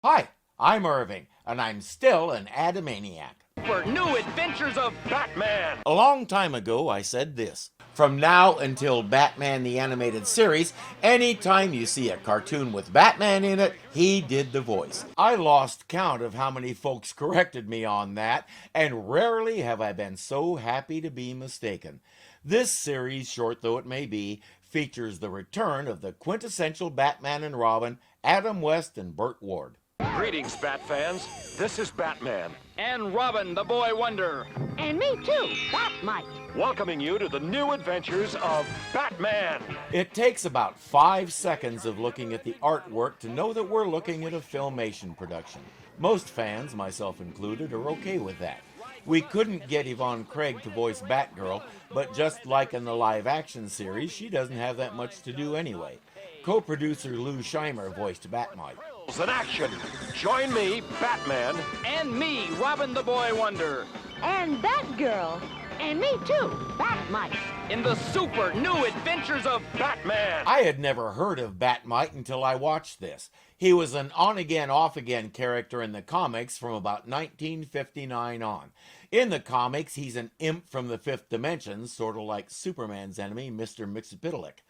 Hi, I'm Irving, and I'm still an Adamaniac. For new adventures of Batman. A long time ago, I said this. From now until Batman the Animated Series, anytime you see a cartoon with Batman in it, he did the voice. I lost count of how many folks corrected me on that, and rarely have I been so happy to be mistaken. This series, short though it may be, features the return of the quintessential Batman and Robin, Adam West and Burt Ward. Greetings, Bat fans. This is Batman. And Robin, the boy wonder. And me too, Bat Mite. Welcoming you to the new adventures of Batman. It takes about 5 seconds of looking at the artwork to know that we're looking at a Filmation production. Most fans, myself included, are okay with that. We couldn't get Yvonne Craig to voice Batgirl, but just like in the live-action series, she doesn't have that much to do anyway. Co-producer Lou Scheimer voiced Bat Mite. In action. Join me, Batman. And me, Robin, the boy wonder. And Batgirl. And me too, Bat Mite. In the super new adventures of Batman. I had never heard of Bat Mite until I watched this. He was an on-again, off-again character in the comics from about 1959 on. In the comics, he's an imp from the fifth dimension, sort of like Superman's enemy, Mr. Mxyzptlk.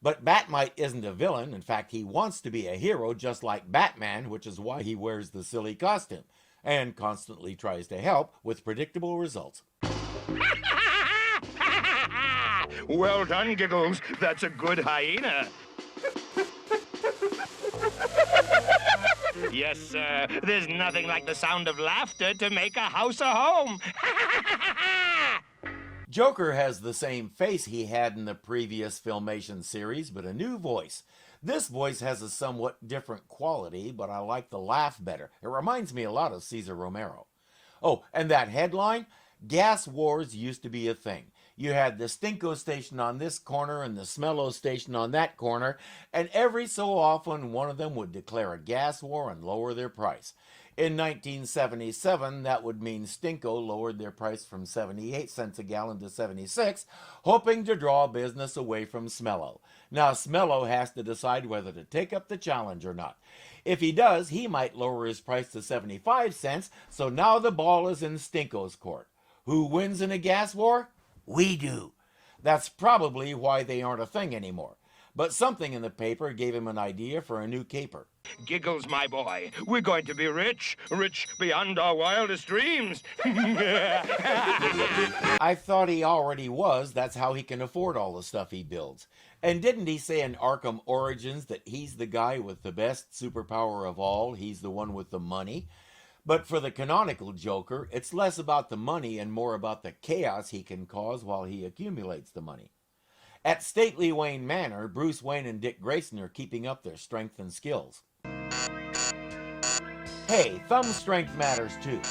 But Bat Mite isn't a villain. In fact, he wants to be a hero just like Batman, which is why he wears the silly costume and constantly tries to help with predictable results. Well done, Giggles. That's a good hyena. Yes, sir. There's nothing like the sound of laughter to make a house a home. Joker has the same face he had in the previous Filmation series, but a new voice. This voice has a somewhat different quality, but I like the laugh better. It reminds me a lot of Cesar Romero. Oh, and that headline? Gas wars used to be a thing. You had the Stinko station on this corner and the Smello station on that corner, and every so often one of them would declare a gas war and lower their price. In 1977, that would mean Stinko lowered their price from 78 cents a gallon to 76, hoping to draw business away from Smello. Now Smello has to decide whether to take up the challenge or not. If he does, he might lower his price to 75 cents, so now the ball is in Stinko's court. Who wins in a gas war? We do. That's probably why they aren't a thing anymore. But something in the paper gave him an idea for a new caper. Giggles, my boy, we're going to be rich, rich beyond our wildest dreams. I thought he already was. That's how he can afford all the stuff he builds. And didn't he say in Arkham Origins that he's the guy with the best superpower of all? He's the one with the money. But for the canonical Joker, it's less about the money and more about the chaos he can cause while he accumulates the money. At stately Wayne Manor, Bruce Wayne and Dick Grayson are keeping up their strength and skills. Hey, thumb strength matters too.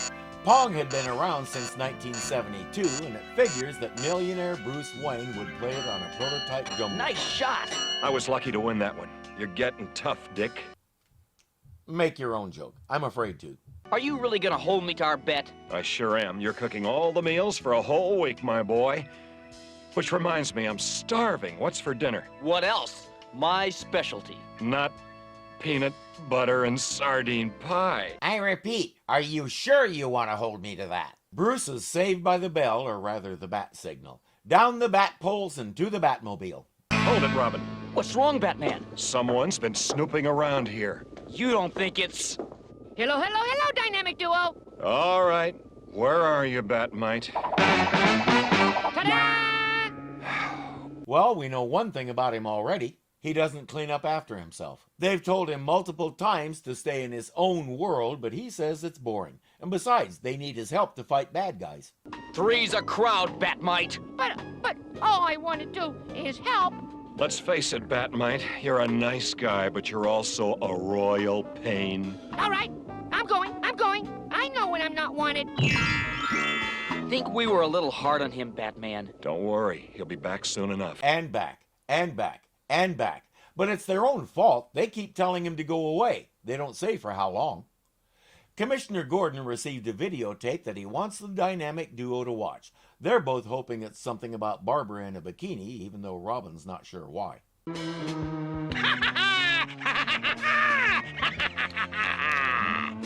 Pong had been around since 1972, and it figures that millionaire Bruce Wayne would play it on a prototype jumbo. Nice shot. I was lucky to win that one. You're getting tough, Dick. Make your own joke. I'm afraid to. Are you really gonna hold me to our bet? I sure am. You're cooking all the meals for a whole week, my boy. Which reminds me, I'm starving. What's for dinner? What else? My specialty. Not peanut butter and sardine pie. I repeat, are you sure you want to hold me to that? Bruce is saved by the bell, or rather the bat signal. Down the bat poles and to the Batmobile. Hold it, Robin. What's wrong, Batman? Someone's been snooping around here. You don't think it's... Hello, hello, hello, dynamic duo. All right. Where are you, Bat Mite? Ta-da! Well, we know one thing about him already. He doesn't clean up after himself. They've told him multiple times to stay in his own world, but he says it's boring. And besides, they need his help to fight bad guys. Three's a crowd, Bat Mite. But all I want to do is help. Let's face it, Bat Mite. You're a nice guy, but you're also a royal pain. All right, I'm going. I know when I'm not wanted. Think we were a little hard on him, Batman. Don't worry. He'll be back soon enough. And back, and back, and back. But it's their own fault. They keep telling him to go away. They don't say for how long. Commissioner Gordon received a videotape that he wants the dynamic duo to watch. They're both hoping it's something about Barbara in a bikini, even though Robin's not sure why.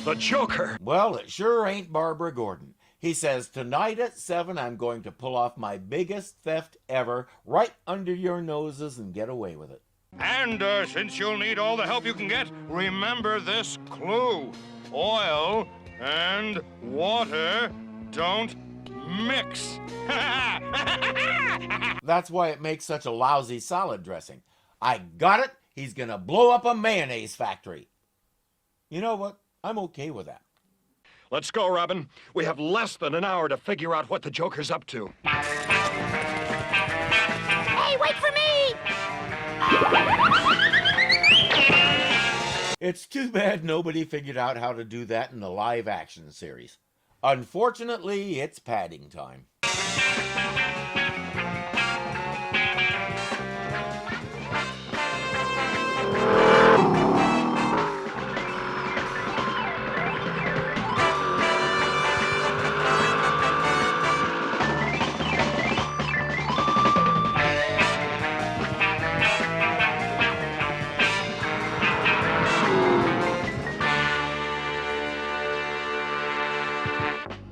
The Joker! Well, it sure ain't Barbara Gordon. He says, tonight at 7, I'm going to pull off my biggest theft ever right under your noses and get away with it. And since you'll need all the help you can get, remember this clue. Oil and water don't mix. That's why it makes such a lousy salad dressing. I got it. He's going to blow up a mayonnaise factory. You know what? I'm okay with that. Let's go, Robin. We have less than an hour to figure out what the Joker's up to. Hey, wait for me! It's too bad nobody figured out how to do that in the live-action series. Unfortunately, it's padding time.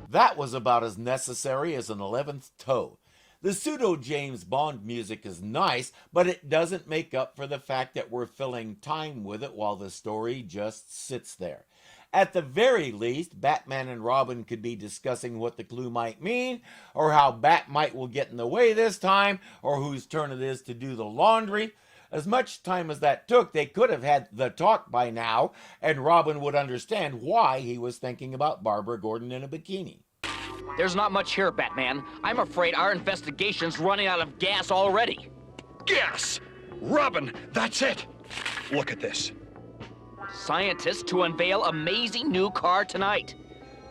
That was about as necessary as an 11th toe. The pseudo-James Bond music is nice, but it doesn't make up for the fact that we're filling time with it while the story just sits there. At the very least, Batman and Robin could be discussing what the clue might mean, or how Bat Mite will get in the way this time, or whose turn it is to do the laundry. As much time as that took, they could have had the talk by now, and Robin would understand why he was thinking about Barbara Gordon in a bikini. There's not much here, Batman. I'm afraid our investigation's running out of gas already. Gas! Robin, that's it! Look at this. Scientists to unveil amazing new car tonight.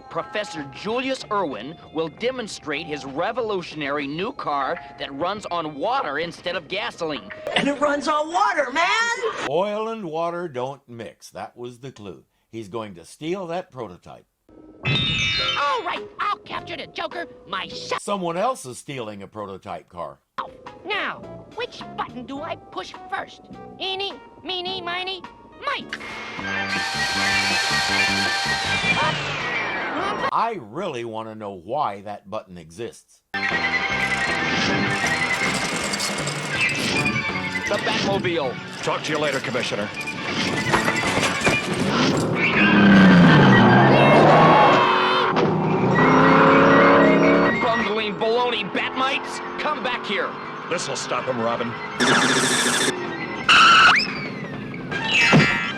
Professor Julius Irwin will demonstrate his revolutionary new car that runs on water instead of gasoline. And it runs on water, man! Oil and water don't mix. That was the clue. He's going to steal that prototype. All right, I'll capture the Joker myself. Someone else is stealing a prototype car. Now, which button do I push first? Eeny, meeny, miny, mite. I really want to know why that button exists. The Batmobile. Talk to you later, Commissioner. Bungling baloney Bat Mites, come back here. This'll stop him, Robin.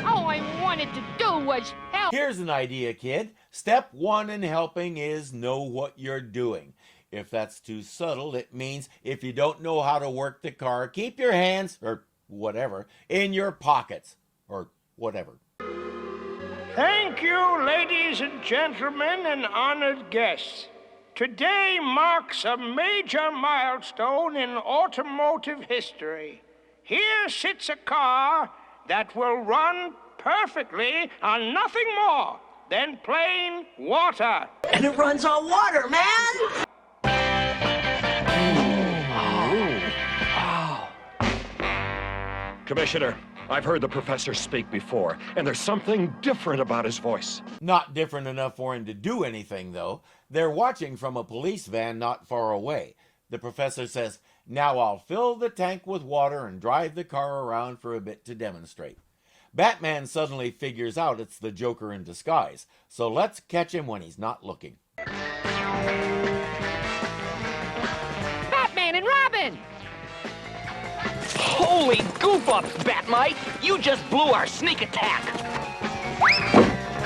All I wanted to do was help. Here's an idea, kid. Step 1 in helping is know what you're doing. If that's too subtle, it means if you don't know how to work the car, keep your hands, or whatever, in your pockets, or whatever. Thank you, ladies and gentlemen, and honored guests. Today marks a major milestone in automotive history. Here sits a car that will run perfectly on nothing more than plain water. And it runs on water, man! Commissioner, I've heard the professor speak before, and there's something different about his voice. Not different enough for him to do anything, though. They're watching from a police van not far away. The professor says, "Now I'll fill the tank with water and drive the car around for a bit to demonstrate." Batman suddenly figures out it's the Joker in disguise, so let's catch him when he's not looking. Batman and Robin! Holy goof-ups, Bat Mite! You just blew our sneak attack!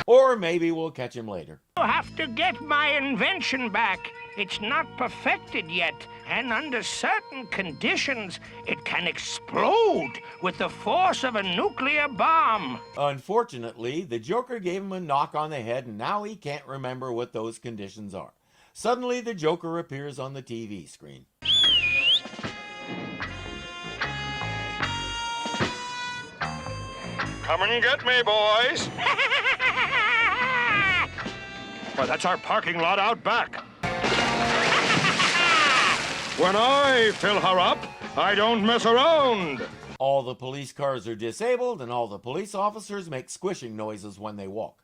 Or maybe we'll catch him later. I'll have to get my invention back. It's not perfected yet, and under certain conditions, it can explode with the force of a nuclear bomb. Unfortunately, the Joker gave him a knock on the head, and now he can't remember what those conditions are. Suddenly, the Joker appears on the TV screen. Come and get me, boys. Well, that's our parking lot out back. When I fill her up, I don't mess around. All the police cars are disabled, and all the police officers make squishing noises when they walk.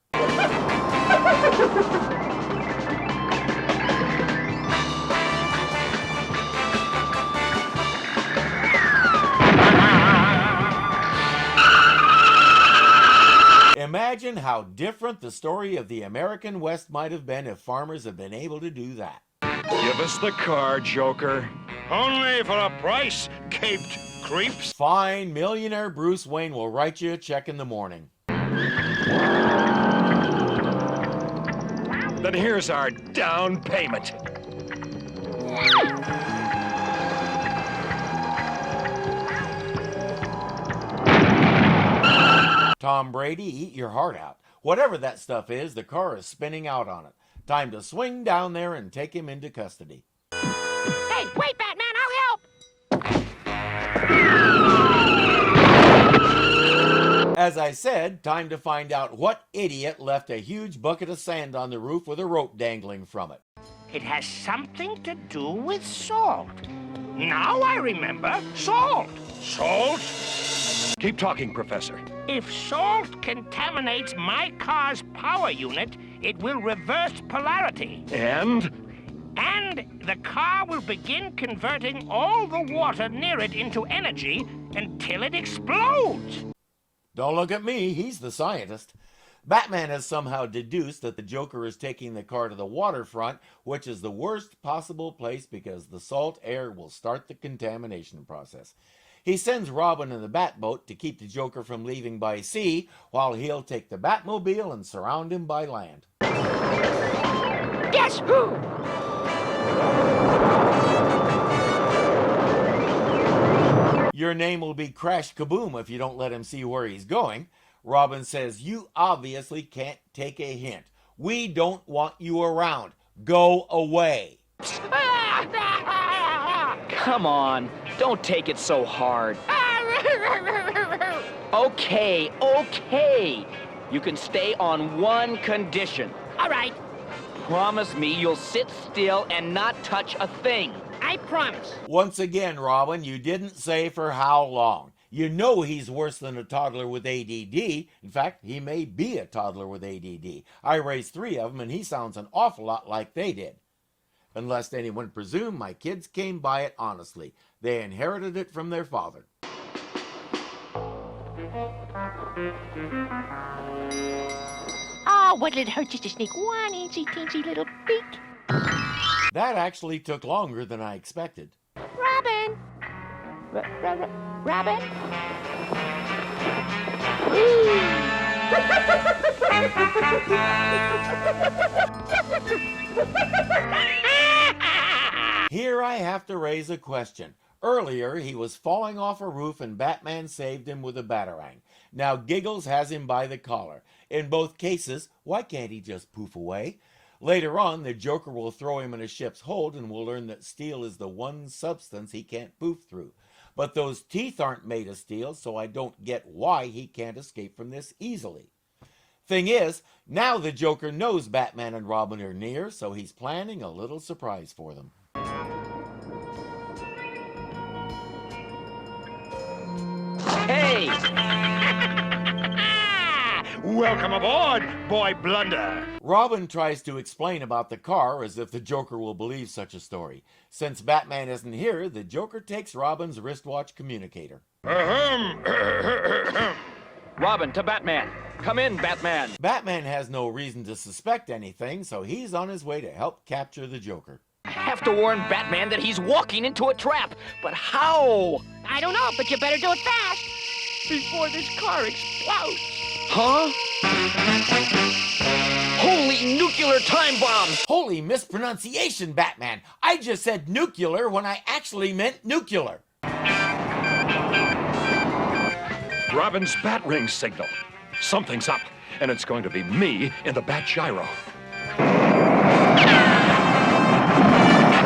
Imagine how different the story of the American West might have been if farmers had been able to do that. Give us the car, Joker. Only for a price, caped creeps. Fine, millionaire Bruce Wayne will write you a check in the morning. Then here's our down payment. Tom Brady, eat your heart out. Whatever that stuff is, the car is spinning out on it. Time to swing down there and take him into custody. Hey, wait, Batman, I'll help! As I said, time to find out what idiot left a huge bucket of sand on the roof with a rope dangling from it. It has something to do with salt. Now I remember. Salt. Salt? Keep talking, Professor. If salt contaminates my car's power unit, it will reverse polarity. And the car will begin converting all the water near it into energy until it explodes. Don't look at me, he's the scientist. Batman has somehow deduced that the Joker is taking the car to the waterfront, which is the worst possible place because the salt air will start the contamination process. He sends Robin in the Batboat to keep the Joker from leaving by sea, while he'll take the Batmobile and surround him by land. Guess who? Your name will be Crash Kaboom if you don't let him see where he's going. Robin says, you obviously can't take a hint. We don't want you around. Go away. Come on, don't take it so hard. Okay. You can stay on one condition. All right, Promise me you'll sit still and not touch a thing. I promise. Once again, Robin, you didn't say for how long. You know he's worse than a toddler with ADD. In fact, he may be a toddler with ADD. I raised 3 of them, and he sounds an awful lot like they did. Unless anyone presume my kids came by it honestly. They inherited it from their father. Oh, what'll it hurt just to sneak one eensy-teensy little peek? That actually took longer than I expected. Robin! Robin? Here I have to raise a question. Earlier, he was falling off a roof and Batman saved him with a batarang. Now Giggles has him by the collar. In both cases, why can't he just poof away? Later on, the Joker will throw him in a ship's hold and we'll learn that steel is the one substance he can't poof through. But those teeth aren't made of steel, so I don't get why he can't escape from this easily. Thing is, now the Joker knows Batman and Robin are near, so he's planning a little surprise for them. Hey! Welcome aboard, Boy Blunder. Robin tries to explain about the car as if the Joker will believe such a story. Since Batman isn't here, the Joker takes Robin's wristwatch communicator. Robin to Batman. Come in, Batman. Batman has no reason to suspect anything, so he's on his way to help capture the Joker. I have to warn Batman that he's walking into a trap. But how? I don't know, but you better do it fast before this car explodes. Huh? Holy nuclear time bomb! Holy mispronunciation, Batman! I just said nuclear when I actually meant nuclear. Robin's bat ring signal. Something's up, and it's going to be me in the bat gyro.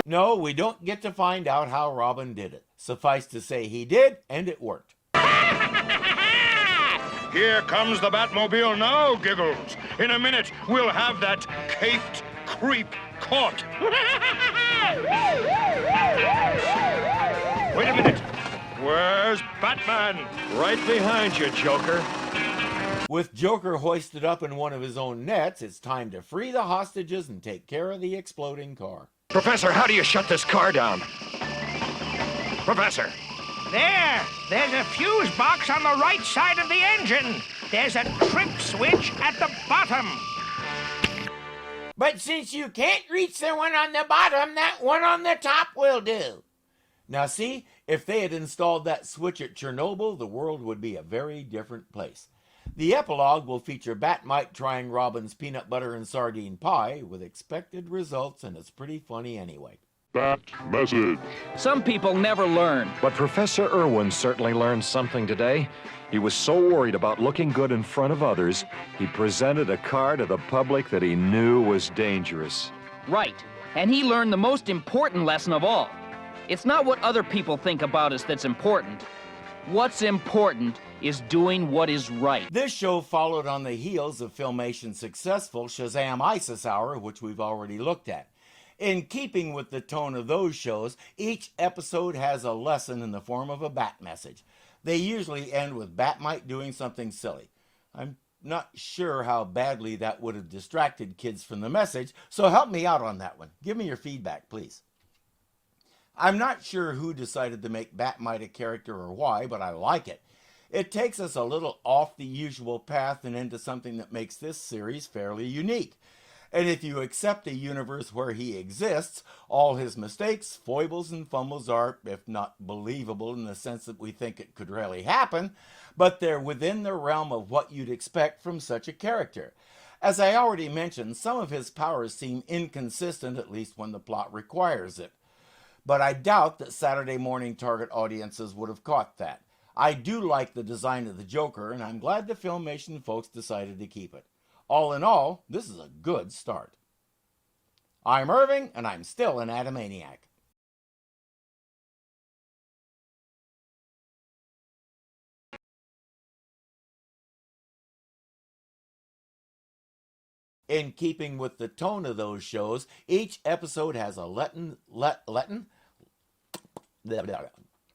No, we don't get to find out how Robin did it. Suffice to say he did, and it worked. Here comes the Batmobile now, Giggles. In a minute, we'll have that caped creep caught. Wait a minute. Where's Batman? Right behind you, Joker. With Joker hoisted up in one of his own nets, it's time to free the hostages and take care of the exploding car. Professor, how do you shut this car down? Professor! There's a fuse box on the right side of the engine. There's a trip switch at the bottom. But since you can't reach the one on the bottom, that one on the top will do. Now see, if they had installed that switch at Chernobyl, the world would be a very different place. The epilogue will feature Bat Mite trying Robin's peanut butter and sardine pie with expected results, and it's pretty funny anyway. Bat message. Some people never learn. But Professor Irwin certainly learned something today. He was so worried about looking good in front of others, he presented a car to the public that he knew was dangerous. Right. And he learned the most important lesson of all. It's not what other people think about us that's important. What's important is doing what is right. This show followed on the heels of Filmation's successful Shazam ISIS Hour, which we've already looked at. In keeping with the tone of those shows, each episode has a lesson in the form of a bat message. They usually end with Bat Mite doing something silly. I'm not sure how badly that would have distracted kids from the message, so help me out on that one. Give me your feedback, please. I'm not sure who decided to make Bat Mite a character or why, but I like it. It takes us a little off the usual path and into something that makes this series fairly unique. And if you accept a universe where he exists, all his mistakes, foibles, and fumbles are, if not believable in the sense that we think it could really happen, but they're within the realm of what you'd expect from such a character. As I already mentioned, some of his powers seem inconsistent, at least when the plot requires it. But I doubt that Saturday morning target audiences would have caught that. I do like the design of the Joker, and I'm glad the Filmation folks decided to keep it. All in all, this is a good start. I'm Irving, and I'm still an Adamaniac. In keeping with the tone of those shows, each episode has a